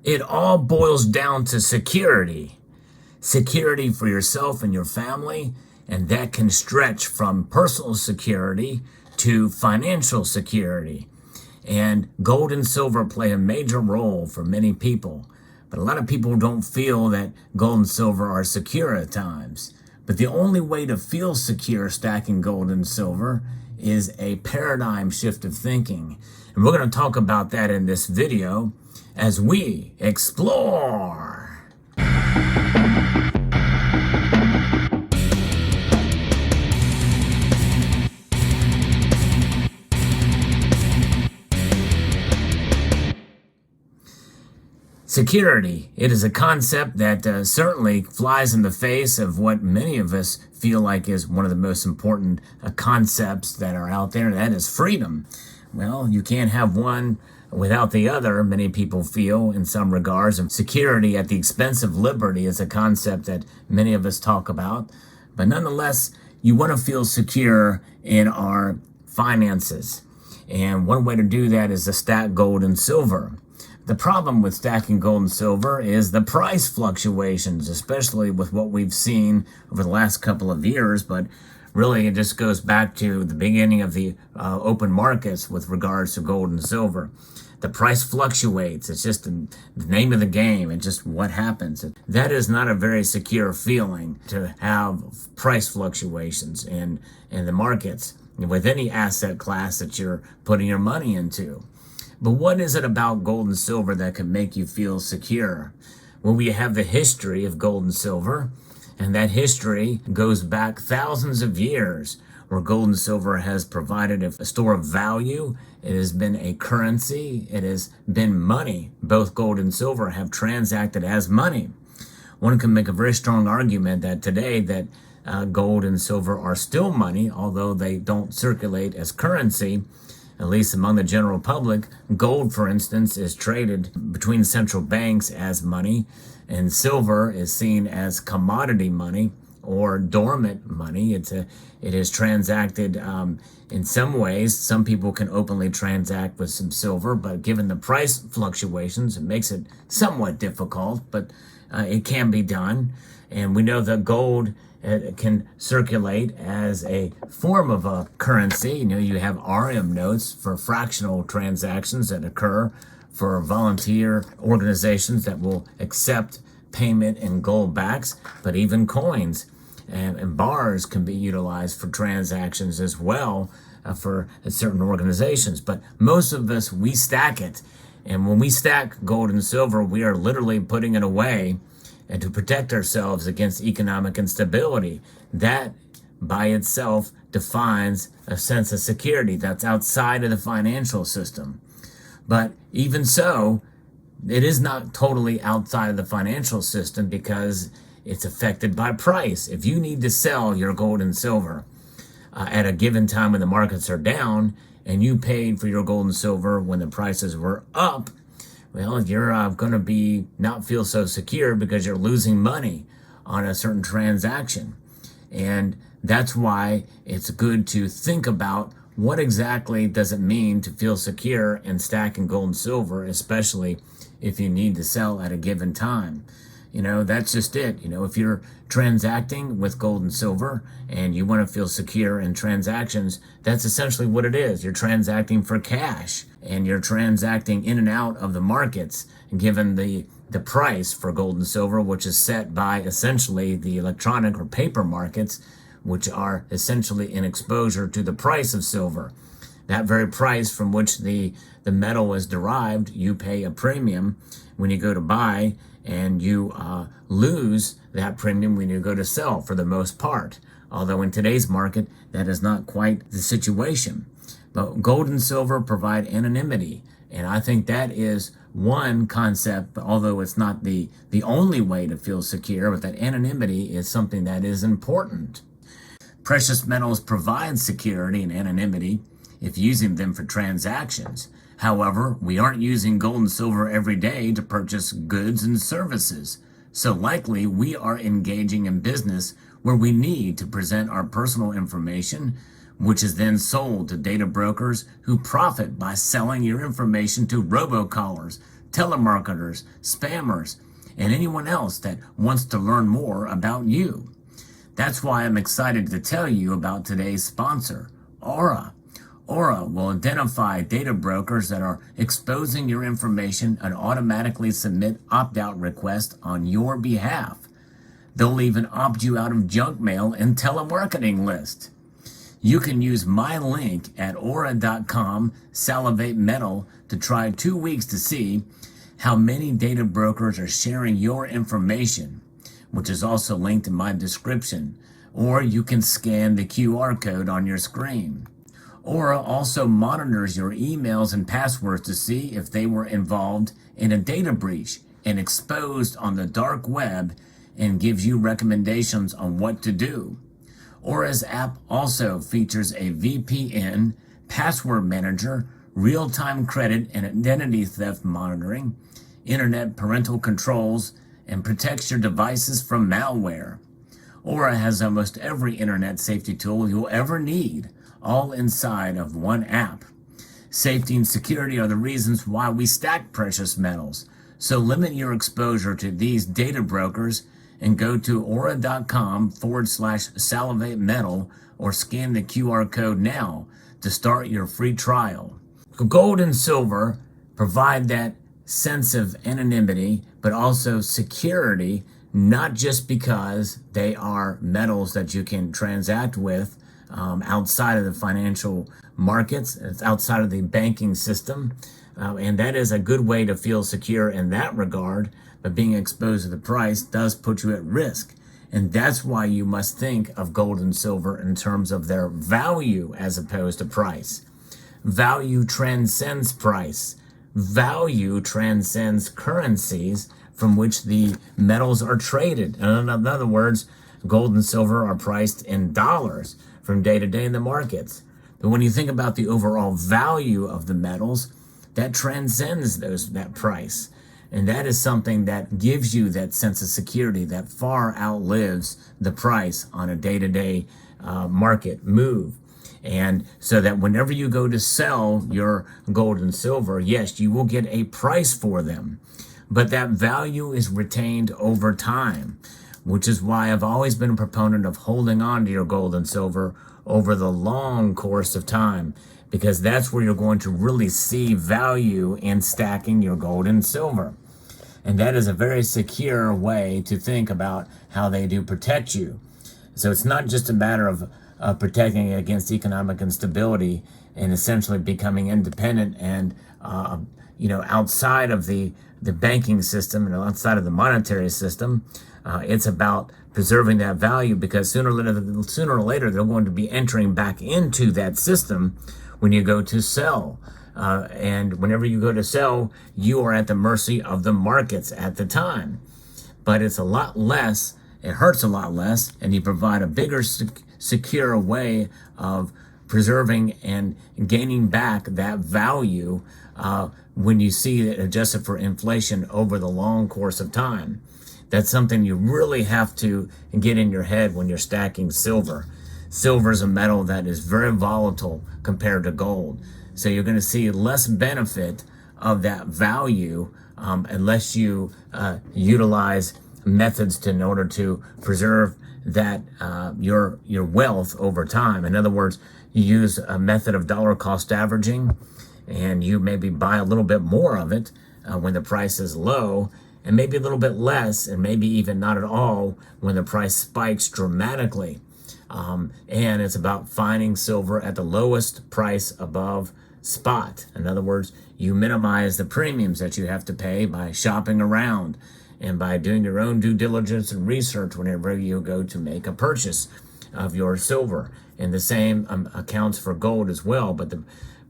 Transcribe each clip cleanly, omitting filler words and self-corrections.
It all boils down to security. Security for yourself and your family, and that can stretch from personal security to financial security. And gold and silver play a major role for many people. But a lot of people don't feel that gold and silver are secure at times. But the only way to feel secure stacking gold and silver is a paradigm shift of thinking. And we're going to talk about that in this video as we explore. Security. It is a concept that certainly flies in the face of what many of us feel like is one of the most important concepts that are out there, and that is freedom. Well, you can't have one without the other, many people feel in some regards. And security at the expense of liberty is a concept that many of us talk about. But nonetheless, you want to feel secure in our finances. And one way to do that is to stack gold and silver. The problem with stacking gold and silver is the price fluctuations, especially with what we've seen over the last couple of years. But really, it just goes back to the beginning of the open markets with regards to gold and silver. The price fluctuates. It's just the name of the game and just what happens. That is not a very secure feeling to have price fluctuations in the markets with any asset class that you're putting your money into. But what is it about gold and silver that can make you feel secure? Well, we have the history of gold and silver, and that history goes back thousands of years, where gold and silver has provided a store of value. It has been a currency. It has been money. Both gold and silver have transacted as money. One can make a very strong argument that today that gold and silver are still money, although they don't circulate as currency. At least among the general public, gold, for instance, is traded between central banks as money, and silver is seen as commodity money or dormant money. It is transacted in some ways. Some people can openly transact with some silver, but given the price fluctuations, it makes it somewhat difficult, but it can be done. And we know that gold can circulate as a form of a currency. You have RM notes for fractional transactions that occur for volunteer organizations that will accept payment in gold backs, but even coins and bars can be utilized for transactions as well for certain organizations. But most of us, we stack it. And when we stack gold and silver, we are literally putting it away and to protect ourselves against economic instability. That by itself defines a sense of security that's outside of the financial system. But even so, it is not totally outside of the financial system because it's affected by price. If you need to sell your gold and silver at a given time when the markets are down, and you paid for your gold and silver when the prices were up, well, you're going to not feel so secure because you're losing money on a certain transaction. And that's why it's good to think about what exactly does it mean to feel secure in stacking gold and silver, especially if you need to sell at a given time. That's just it. If you're transacting with gold and silver and you want to feel secure in transactions, that's essentially what it is. You're transacting for cash and you're transacting in and out of the markets given the price for gold and silver, which is set by essentially the electronic or paper markets, which are essentially in exposure to the price of silver. That very price from which the metal is derived, you pay a premium when you go to buy, and you lose that premium when you go to sell for the most part. Although in today's market, that is not quite the situation. But gold and silver provide anonymity. And I think that is one concept, although it's not the only way to feel secure, but that anonymity is something that is important. Precious metals provide security and anonymity if using them for transactions. However, we aren't using gold and silver every day to purchase goods and services. So likely we are engaging in business where we need to present our personal information, which is then sold to data brokers who profit by selling your information to robocallers, telemarketers, spammers, and anyone else that wants to learn more about you. That's why I'm excited to tell you about today's sponsor, Aura. Aura will identify data brokers that are exposing your information and automatically submit opt-out requests on your behalf. They'll even opt you out of junk mail and telemarketing lists. You can use my link at aura.com/salivatemetal to try 2 weeks to see how many data brokers are sharing your information, which is also linked in my description, or you can scan the QR code on your screen. Aura also monitors your emails and passwords to see if they were involved in a data breach and exposed on the dark web, and gives you recommendations on what to do. Aura's app also features a VPN, password manager, real-time credit and identity theft monitoring, internet parental controls, and protects your devices from malware. Aura has almost every internet safety tool you'll ever need, all inside of one app. Safety and security are the reasons why we stack precious metals. So limit your exposure to these data brokers and go to aura.com/salivatemetal or scan the QR code now to start your free trial. Gold and silver provide that sense of anonymity, but also security, not just because they are metals that you can transact with outside of the financial markets, it's outside of the banking system, and that is a good way to feel secure in that regard. But being exposed to the price does put you at risk, and that's why you must think of gold and silver in terms of their value as opposed to price. Value transcends price. Value transcends currencies from which the metals are traded. In other words, gold and silver are priced in dollars from day to day in the markets. But when you think about the overall value of the metals, that transcends that price. And that is something that gives you that sense of security that far outlives the price on a day-to-day market move. And so that whenever you go to sell your gold and silver, yes, you will get a price for them, but that value is retained over time, which is why I've always been a proponent of holding on to your gold and silver over the long course of time, because that's where you're going to really see value in stacking your gold and silver. And that is a very secure way to think about how they do protect you. So it's not just a matter of protecting against economic instability and essentially becoming independent and outside of the banking system and outside of the monetary system. It's about preserving that value, because sooner or later they're going to be entering back into that system when you go to sell. And whenever you go to sell, you are at the mercy of the markets at the time. But it's a lot less, it hurts a lot less, and you provide a bigger secure way of preserving and gaining back that value when you see it adjusted for inflation over the long course of time. That's something you really have to get in your head when you're stacking silver. Silver is a metal that is very volatile compared to gold. So you're going to see less benefit of that value unless you utilize methods in order to preserve that your wealth over time. In other words, you use a method of dollar cost averaging, and you maybe buy a little bit more of it when the price is low, and maybe a little bit less, and maybe even not at all when the price spikes dramatically. And it's about finding silver at the lowest price above spot. In other words, you minimize the premiums that you have to pay by shopping around and by doing your own due diligence and research whenever you go to make a purchase of your silver. And the same accounts for gold as well, but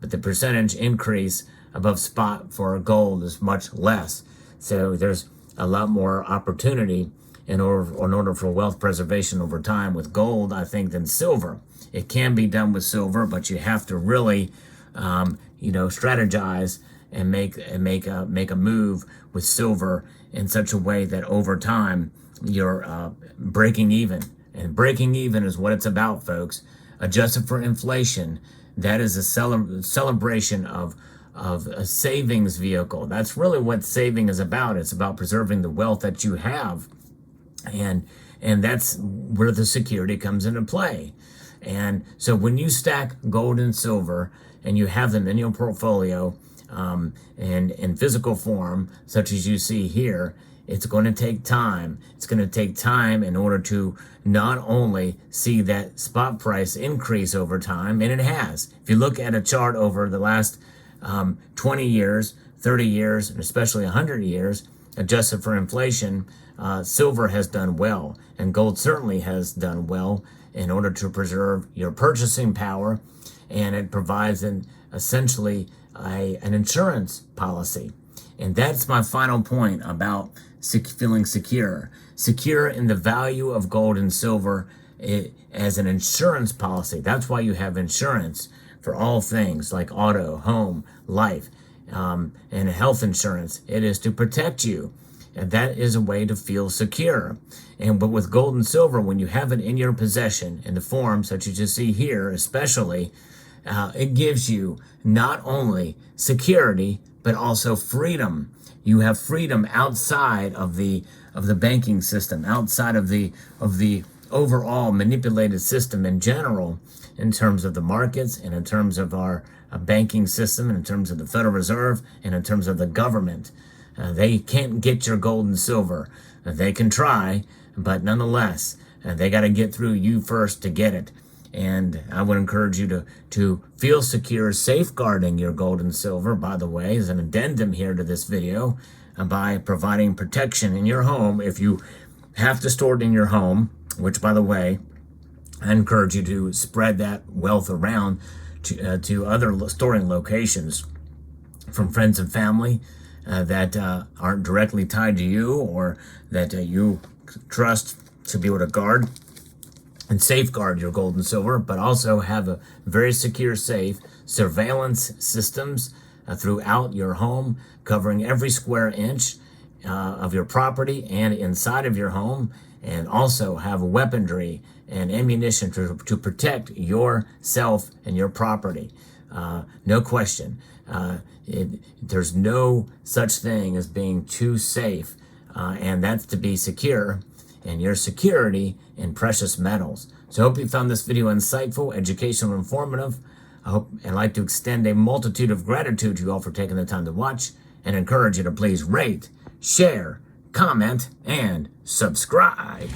the percentage increase above spot for gold is much less. So there's a lot more opportunity in order for wealth preservation over time with gold, I think, than silver. It can be done with silver, but you have to really strategize and make a move with silver in such a way that over time you're breaking even. And breaking even is what it's about, folks. Adjusted for inflation, that is a celebration of a savings vehicle. That's really what saving is about. It's about preserving the wealth that you have. And that's where the security comes into play. And so when you stack gold and silver and you have them in your portfolio, and in physical form, such as you see here, it's going to take time. It's going to take time in order to not only see that spot price increase over time, and it has. If you look at a chart over the last 20 years, 30 years, and especially 100 years, adjusted for inflation, silver has done well, and gold certainly has done well in order to preserve your purchasing power, and it provides essentially an insurance policy. And that's my final point about feeling secure. Secure in the value of gold and silver as an insurance policy. That's why you have insurance for all things like auto, home, life, and health insurance. It is to protect you. And that is a way to feel secure. But with gold and silver, when you have it in your possession in the form such as you see here, especially, it gives you not only security, but also freedom. You have freedom outside of the banking system, outside of the overall manipulated system in general, in terms of the markets and in terms of our banking system, and in terms of the Federal Reserve, and in terms of the government. They can't get your gold and silver. They can try, but nonetheless, they got to get through you first to get it. And I would encourage you to feel secure, safeguarding your gold and silver, by the way, as an addendum here to this video, by providing protection in your home. If you have to store it in your home, which, by the way, I encourage you to spread that wealth around to other storing locations from friends and family that aren't directly tied to you, or that you trust to be able to guard and safeguard your gold and silver, but also have a very secure safe, surveillance systems throughout your home, covering every square inch of your property and inside of your home, and also have weaponry and ammunition to protect yourself and your property. No question. There's no such thing as being too safe, and that's to be secure, and your security in precious metals. So I hope you found this video insightful, educational, and informative. I hope and like to extend a multitude of gratitude to you all for taking the time to watch, and encourage you to please rate, share, comment, and subscribe.